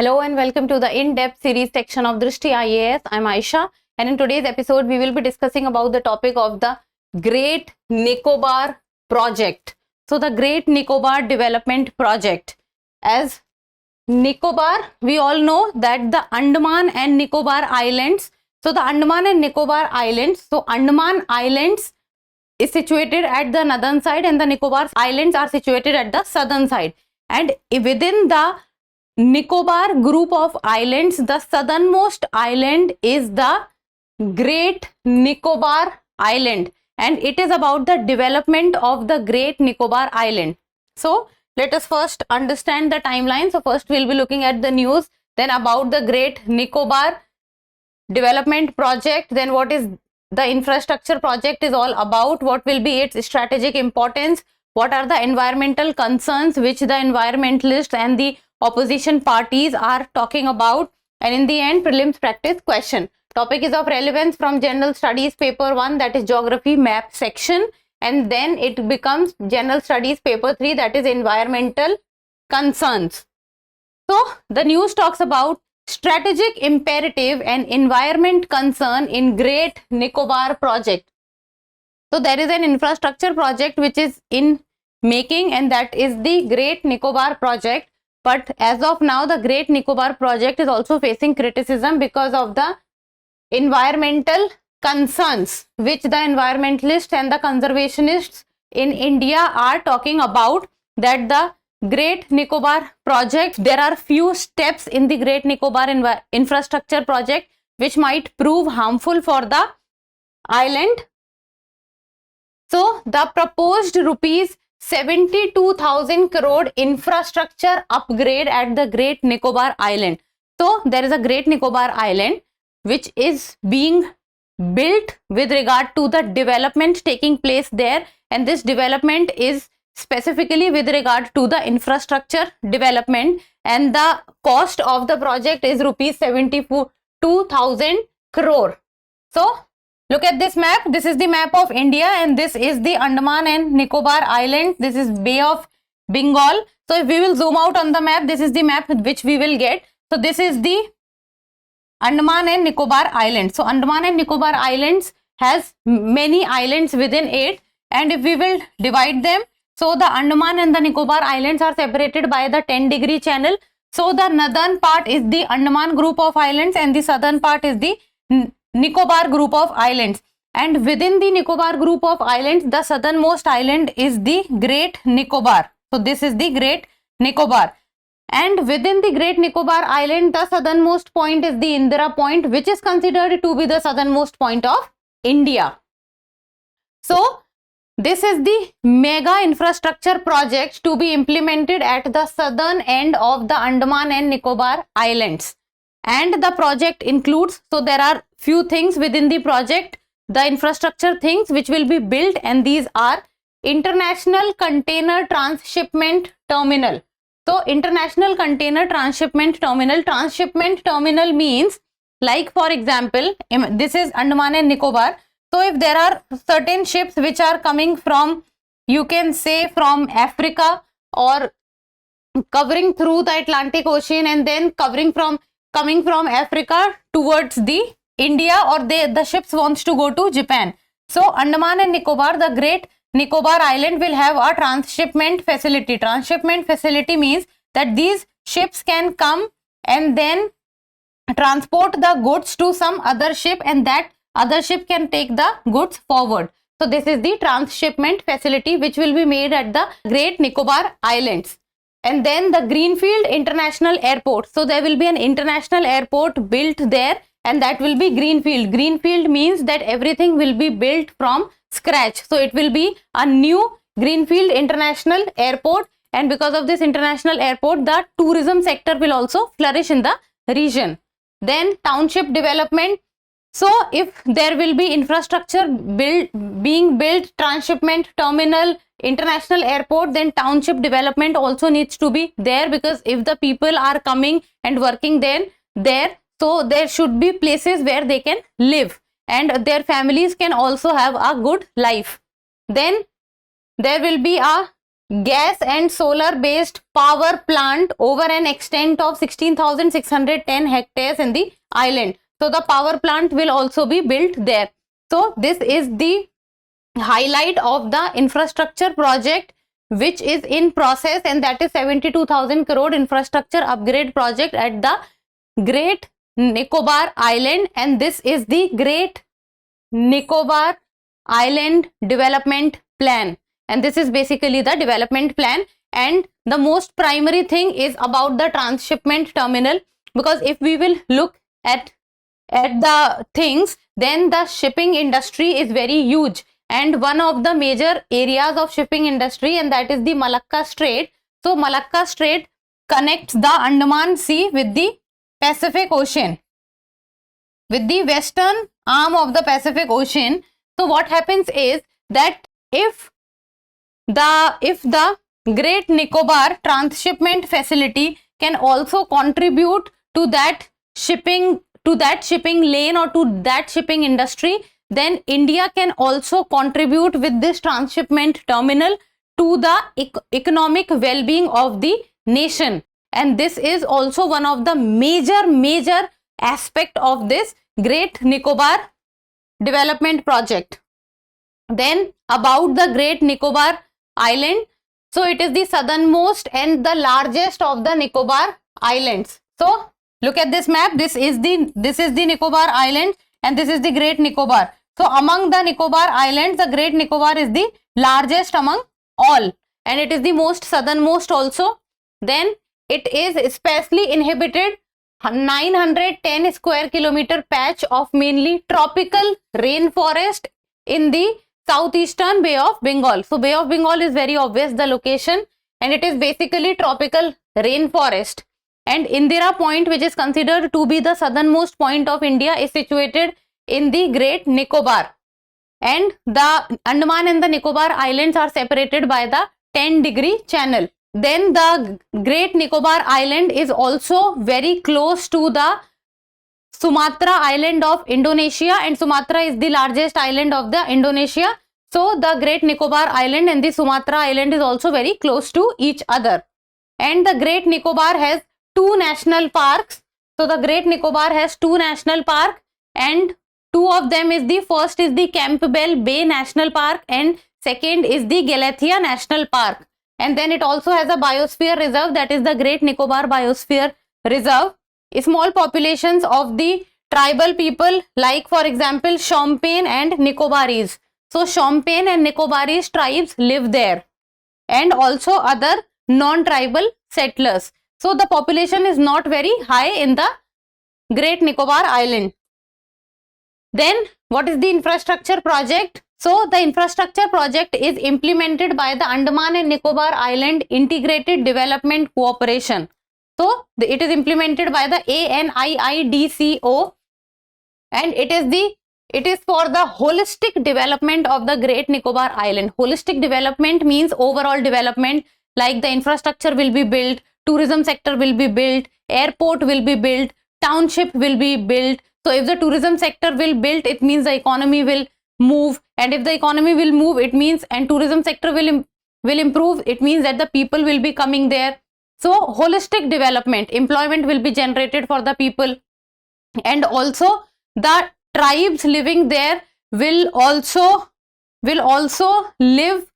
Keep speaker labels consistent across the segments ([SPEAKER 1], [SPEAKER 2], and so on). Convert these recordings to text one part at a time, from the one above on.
[SPEAKER 1] Hello and welcome to the in-depth series section of Drishti IAS. I'm Aisha, and in today's episode we will be discussing about the topic of the Great Nicobar Project. So the Great Nicobar Development Project. As Nicobar, we all know that the Andaman and Nicobar Islands. So the Andaman and Nicobar Islands. So Andaman Islands is situated at the northern side and the Nicobar Islands are situated at the southern side. And within the Nicobar group of islands, the southernmost island is the Great Nicobar Island, and it is about the development of the Great Nicobar Island. So let us first understand the timeline. So first we'll be looking at the news, then about the Great Nicobar Development Project, then what is the infrastructure project is all about, what will be its strategic importance, what are the environmental concerns which the environmentalists and the opposition parties are talking about, and in the end prelims practice question. Topic is of relevance from general studies paper 1, that is geography map section, and then it becomes general studies paper 3, that is environmental concerns. So the news talks about strategic imperative and environment concern in Great Nicobar project. So there is an infrastructure project which is in making, and that is the Great Nicobar project. But as of now, the Great Nicobar project is also facing criticism because of the environmental concerns which the environmentalists and the conservationists in India are talking about. That the Great Nicobar project, there are few steps in the Great Nicobar infrastructure project which might prove harmful for the island. So the proposed rupees 72,000 crore infrastructure upgrade at the Great Nicobar Island. So there is a Great Nicobar Island which is being built with regard to the development taking place there, and this development is specifically with regard to the infrastructure development, and the cost of the project is rupees 72,000 crore. So look at this map. This is the map of India, and this is the Andaman and Nicobar Island. This is Bay of Bengal. So if we will zoom out on the map, this is the map which we will get. So this is the Andaman and Nicobar Islands. So Andaman and Nicobar Islands has many islands within it, and if we will divide them, so the Andaman and the Nicobar Islands are separated by the 10-degree channel. So the northern part is the Andaman group of islands and the southern part is the Nicobar group of islands, and within the Nicobar group of islands, the southernmost island is the Great Nicobar. So this is the Great Nicobar, and within the Great Nicobar Island, the southernmost point is the Indira Point, which is considered to be the southernmost point of India. So this is the mega infrastructure project to be implemented at the southern end of the Andaman and Nicobar Islands. And the project includes, so there are few things within the project, the infrastructure things which will be built, and these are International Container Transshipment Terminal. So International Container Transshipment Terminal. Transshipment terminal means, like for example, this is Andaman and Nicobar. So if there are certain ships which are coming from, you can say from Africa, or covering through the Atlantic Ocean and then coming from Africa towards the India, or the ships wants to go to Japan. So Andaman and Nicobar, the Great Nicobar Island will have a transshipment facility. Transshipment facility means that these ships can come and then transport the goods to some other ship, and that other ship can take the goods forward. So this is the transshipment facility which will be made at the Great Nicobar Islands. And then the Greenfield International Airport. So there will be an international airport built there, and that will be Greenfield. Greenfield means that everything will be built from scratch. So it will be a new Greenfield International Airport, and because of this international airport, the tourism sector will also flourish in the region. Then township development. So if there will be infrastructure being built, transshipment terminal, international airport, then township development also needs to be there, because if the people are coming and working there, so there should be places where they can live and their families can also have a good life. Then there will be a gas and solar based power plant over an extent of 16,610 hectares in the island. So the power plant will also be built there. So this is the highlight of the infrastructure project which is in process, and that is 72,000 crore infrastructure upgrade project at the Great Nicobar Island. And this is the Great Nicobar Island Development Plan, and this is basically the development plan. And the most primary thing is about the transshipment terminal, because if we will look at the things, then the shipping industry is very huge, and one of the major areas of shipping industry, and that is the Malacca Strait. So Malacca Strait connects the Andaman Sea with the Pacific Ocean, with the western arm of the Pacific Ocean. So what happens is that if the Great Nicobar transshipment facility can also contribute to that shipping lane or to that shipping industry, then India can also contribute with this transshipment terminal to the economic well-being of the nation. And this is also one of the major aspect of this Great Nicobar development project. Then about the Great Nicobar Island, so it is the southernmost and the largest of the Nicobar Islands. So look at this map. This is the Nicobar Island, and this is the Great Nicobar. So among the Nicobar Islands, the Great Nicobar is the largest among all, and it is the most southernmost also. Then it is sparsely inhabited 910 square kilometer patch of mainly tropical rainforest in the southeastern Bay of Bengal. So Bay of Bengal is very obvious the location, and it is basically tropical rainforest. And Indira Point, which is considered to be the southernmost point of India, is situated in the Great Nicobar. And the Andaman and the Nicobar Islands are separated by the 10-degree channel. Then the Great Nicobar Island is also very close to the Sumatra Island of Indonesia, and Sumatra is the largest island of the Indonesia. So the Great Nicobar Island and the Sumatra Island is also very close to each other. And the Great Nicobar has 2 national parks. So the Great Nicobar has 2 national parks, and 2 of them is the first is the Campbell Bay National Park, and second is the Galathea National Park. And then it also has a biosphere reserve, that is the Great Nicobar Biosphere Reserve. Small populations of the tribal people, like for example Shompen and Nicobaris. So Shompen and Nicobaris tribes live there, and also other non-tribal settlers. So the population is not very high in the Great Nicobar Island. Then what is the infrastructure project? So the infrastructure project is implemented by the Andaman and Nicobar Island Integrated Development Cooperation. So it is implemented by the ANIIDCO, and it is for the holistic development of the Great Nicobar Island. Holistic development means overall development, like the infrastructure will be built, tourism sector will be built, airport will be built, township will be built. So if the tourism sector will build, it means the economy will move, and if the economy will move, it means, and tourism sector will improve, it means that the people will be coming there. So holistic development, employment will be generated for the people, and also the tribes living there will also live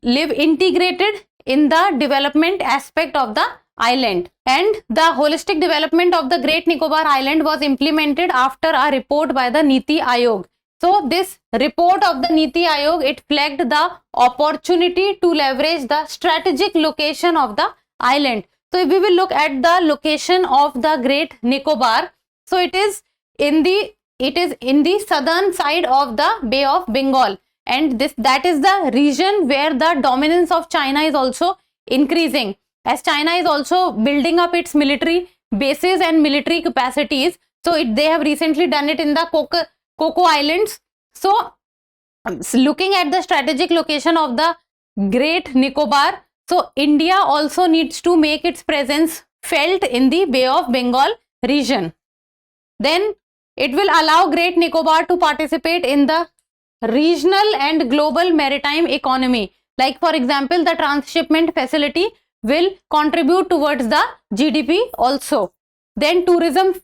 [SPEAKER 1] integrated in the development aspect of the island. And the holistic development of the Great Nicobar Island was implemented after a report by the Niti Aayog. So this report of the Niti Aayog, it flagged the opportunity to leverage the strategic location of the island. So if we will look at the location of the Great Nicobar, so it is in the southern side of the Bay of Bengal, and that is the region where the dominance of China is also increasing, as China is also building up its military bases and military capacities. So they have recently done it in the Coco Islands. So looking at the strategic location of the Great Nicobar, so India also needs to make its presence felt in the Bay of Bengal region. Then it will allow Great Nicobar to participate in the regional and global maritime economy. Like for example, the transshipment facility will contribute towards the GDP also. Then tourism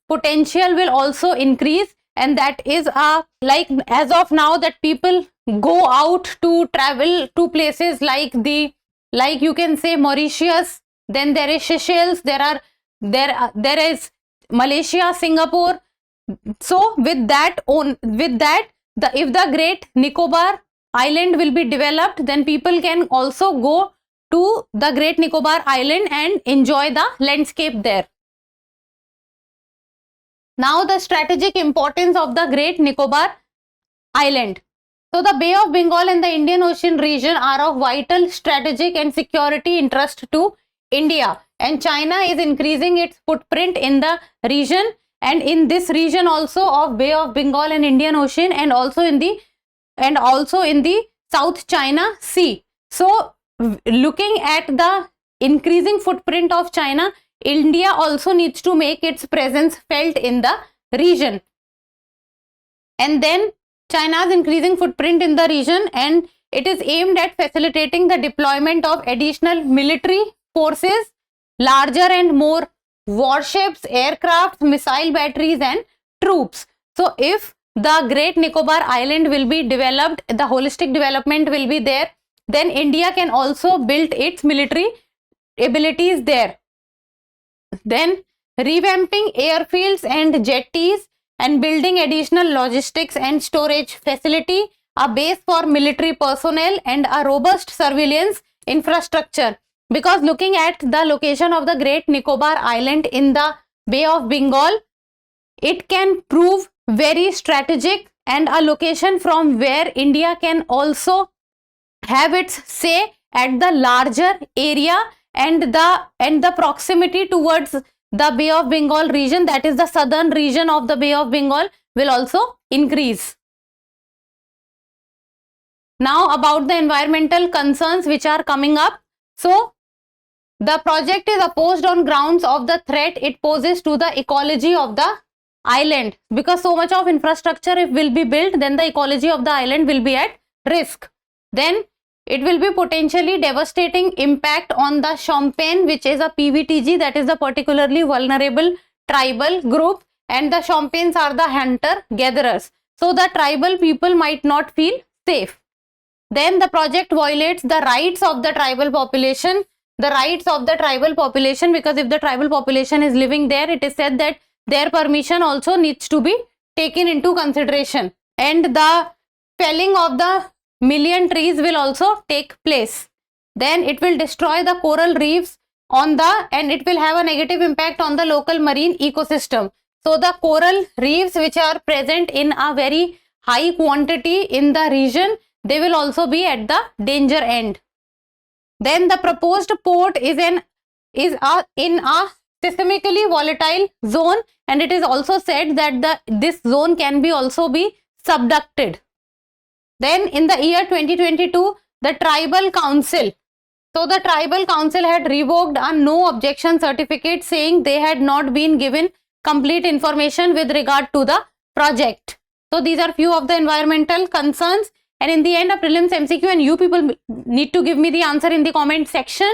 [SPEAKER 1] potential will also increase, and that is like as of now that people go out to travel to places like you can say Mauritius, then there is Seychelles, there is Malaysia, Singapore. So with that if the Great Nicobar Island will be developed, then people can also go to the Great Nicobar Island and enjoy the landscape there. Now the strategic importance of the Great Nicobar Island. So the Bay of Bengal and the Indian Ocean region are of vital strategic and security interest to India, and China is increasing its footprint in the region, and in this region also of Bay of Bengal and Indian Ocean, and also in the South China Sea. So looking at the increasing footprint of China, India also needs to make its presence felt in the region. And then China's increasing footprint in the region, and it is aimed at facilitating the deployment of additional military forces, larger and more warships, aircraft, missile batteries and troops. So if the Great Nicobar Island will be developed, the holistic development will be there, then India can also build its military abilities there. Then revamping airfields and jetties and building additional logistics and storage facility, a base for military personnel and a robust surveillance infrastructure. Because looking at the location of the Great Nicobar Island in the Bay of Bengal, it can prove very strategic and a location from where India can also have its say at the larger area, and the proximity towards the Bay of Bengal region, that is the southern region of the Bay of Bengal, will also increase. Now about the environmental concerns which are coming up. So the project is opposed on grounds of the threat it poses to the ecology of the island, because so much of infrastructure if will be built, then the ecology of the island will be at risk. Then it will be potentially devastating impact on the Shompen, which is a PVTG, that is the particularly vulnerable tribal group, and the Shompens are the hunter gatherers. So the tribal people might not feel safe. Then the project violates the rights of the tribal population, because if the tribal population is living there, it is said that their permission also needs to be taken into consideration, and the felling of the million trees will also take place. Then it will destroy the coral reefs and it will have a negative impact on the local marine ecosystem. So the coral reefs which are present in a very high quantity in the region, they will also be at the danger end. Then the proposed port is in a seismically volatile zone, and it is also said that this zone can be also be subducted. Then in the year 2022, the tribal council had revoked a no objection certificate, saying they had not been given complete information with regard to the project. So these are few of the environmental concerns, and in the end of prelims MCQ, and you people need to give me the answer in the comment section.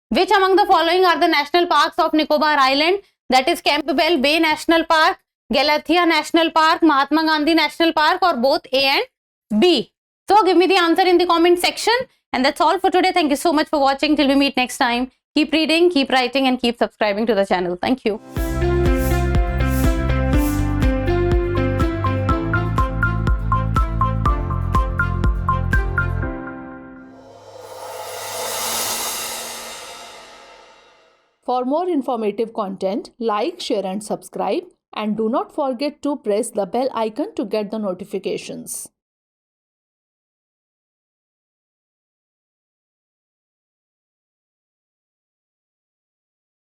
[SPEAKER 1] Which among the following are the national parks of Nicobar Island? That is Campbell Bay National Park, Galathea National Park, Mahatma Gandhi National Park, or both A and B. So give me the answer in the comment section, and that's all for today. Thank you so much for watching. Till we meet next time, keep reading, keep writing, and keep subscribing to the channel. Thank you.
[SPEAKER 2] For more informative content, like, share and subscribe, and do not forget to press the bell icon to get the notifications.